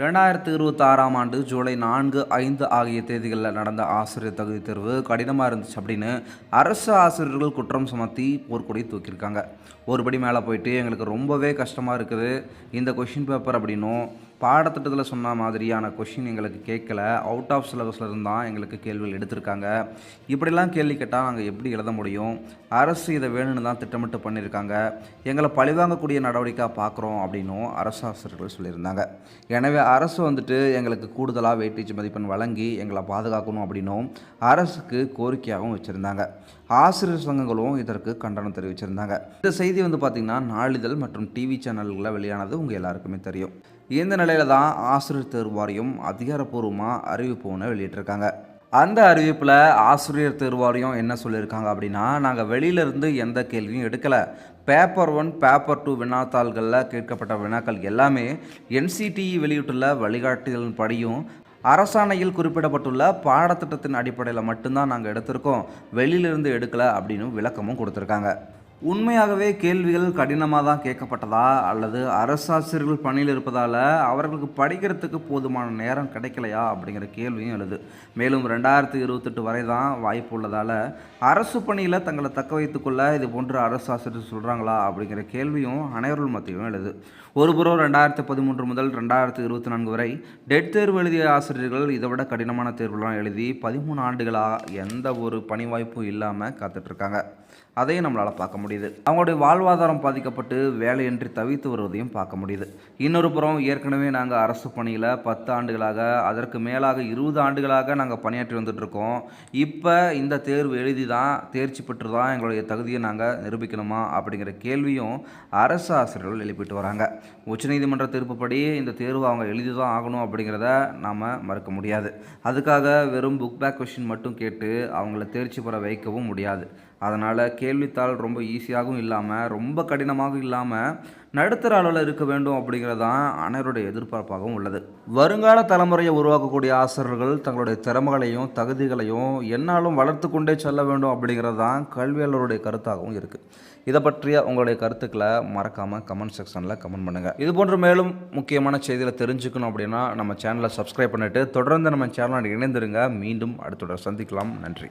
2026ஆம் ஆண்டு ஜூலை 4, 5 ஆகிய தேதிகளில் நடந்த ஆசிரியர் தகுதி தேர்வு கடினமாக இருந்துச்சு அப்படின்னு அரசு ஆசிரியர்கள் குற்றம் சுமத்தி போர்க்கொடி தூக்கியிருக்காங்க. ஒருபடி மேலே போயிட்டு எங்களுக்கு ரொம்பவே கஷ்டமாக இருக்குது, இந்த கொஷின் பேப்பர் அப்படின்னும் பாடத்திட்டத்தில் சொன்ன மாதிரியான கொஷின் எங்களுக்கு கேட்கல, அவுட் ஆஃப் சிலபஸில் இருந்தால் எங்களுக்கு கேள்விகள் எடுத்திருக்காங்க. இப்படிலாம் கேள்வி கேட்டால் நாங்கள் எப்படி எழுத முடியும்? அரசு இதை வேணும்னு தான் திட்டமிட்டு பண்ணியிருக்காங்க, எங்களை பழிவாங்கக்கூடிய நடவடிக்கையாக பார்க்குறோம் அப்படின்னும் அரசு ஆசிரியர்கள் சொல்லியிருந்தாங்க. எனவே அரசு எங்களுக்கு கூடுதலாக வெயிட்டேஜ் மதிப்பெண் வழங்கி எங்களை பாதுகாக்கணும் அப்படின்னும் அரசுக்கு கோரிக்கையாகவும் வச்சுருந்தாங்க. ஆசிரியர் சங்கங்களும் இதற்கு கண்டனம் தெரிவிச்சிருந்தாங்க. இந்த செய்தி பார்த்திங்கன்னா நாளிதழ் மற்றும் டிவி சேனல்களில் வெளியானது உங்கள் எல்லாருக்குமே தெரியும். இந்த நிலையில தான் ஆசிரியர் தேர்வு வாரியம் அதிகாரப்பூர்வமாக அறிவிப்பு ஒன்று வெளியிட்டிருக்காங்க. அந்த அறிவிப்பில் ஆசிரியர் தேர்வு வாரியம் என்ன சொல்லியிருக்காங்க அப்படின்னா, நாங்கள் வெளியிலேருந்து எந்த கேள்வியும் எடுக்கலை, பேப்பர் 1 பேப்பர் 2 வினாத்தாள்களில் கேட்கப்பட்ட வினாக்கள் எல்லாமே NCTE வெளியிட்டுள்ள வழிகாட்டுதலின் படியும் அரசாணையில் குறிப்பிடப்பட்டுள்ள பாடத்திட்டத்தின் அடிப்படையில் மட்டும்தான் நாங்கள் எடுத்திருக்கோம், வெளியிலிருந்து எடுக்கலை அப்படின்னு விளக்கமும் கொடுத்துருக்காங்க. உண்மையாகவே கேள்விகள் கடினமாக தான் கேட்கப்பட்டதா அல்லது அரசாசிரியர்கள் பணியில் இருப்பதால் அவர்களுக்கு படிக்கிறதுக்கு போதுமான நேரம் கிடைக்கலையா அப்படிங்கிற கேள்வியும் எழுது. மேலும் 2028 வரை தான் வாய்ப்பு உள்ளதால் அரசு பணியில் தங்களை தக்க வைத்துக்கொள்ள இது போன்ற அரசு ஆசிரியர் சொல்கிறாங்களா அப்படிங்கிற கேள்வியும் அனைவர்கள் மத்தியும் எழுது. ஒருபுறம் 2013 முதல் 2024 வரை டெட் தேர்வு எழுதிய ஆசிரியர்கள் இதை விட கடினமான தேர்வுலாம் எழுதி 13 ஆண்டுகளாக எந்த ஒரு பணி வாய்ப்பும் இல்லாமல் காத்துட்ருக்காங்க. அதையும் நம்மளால் பார்க்க முடியுது. அவங்களுடைய வாழ்வாதாரம் பாதிக்கப்பட்டு வேலையின்றி தவித்து வருவதையும் பார்க்க முடியுது. இன்னொரு புறம் ஏற்கனவே நாங்கள் அரசு பணியில் 10 ஆண்டுகளாக, அதற்கு மேலாக 20 ஆண்டுகளாக நாங்கள் பணியாற்றி வந்துட்டுருக்கோம். இப்போ இந்த தேர்வு எழுதி தான் தேர்ச்சி பெற்று தான் எங்களுடைய தகுதியை நாங்கள் நிரூபிக்கணுமா அப்படிங்கிற கேள்வியும் அரசு ஆசிரியர்கள் எழுப்பிட்டு வராங்க. உச்சநீதிமன்ற தீர்ப்புப்படி இந்த தேர்வு அவங்க எழுதி தான் ஆகணும் அப்படிங்கிறத நாம் மறுக்க முடியாது. அதுக்காக வெறும் புக் பேக் கொஷின் மட்டும் கேட்டு அவங்கள தேர்ச்சி பெற வைக்கவும் முடியாது. அதனால் கேள்வித்தாள் ரொம்ப ஈஸியாகவும் இல்லாமல் ரொம்ப கடினமாகவும் இல்லாமல் நடுத்தர அளவில் இருக்க வேண்டும் அப்படிங்கிறது தான் அனைவருடைய எதிர்பார்ப்பாகவும் உள்ளது. வருங்கால தலைமுறையை உருவாக்கக்கூடிய ஆசிரியர்கள் தங்களுடைய திறமைகளையும் தகுதிகளையும் என்னாலும் வளர்த்து கொண்டே செல்ல வேண்டும் அப்படிங்கிறது தான் கல்வியாளருடைய கருத்தாகவும் இருக்குது. இதை பற்றிய உங்களுடைய கருத்துக்களை மறக்காமல் கமெண்ட் செக்ஷனில் கமெண்ட் பண்ணுங்கள். இது போன்ற மேலும் முக்கியமான செய்திகளை தெரிஞ்சுக்கணும் அப்படின்னா நம்ம சேனலை சப்ஸ்கிரைப் பண்ணிவிட்டு தொடர்ந்து நம்ம சேனலோட இணைந்திருங்க. மீண்டும் அடுத்த சந்திக்கலாம். நன்றி.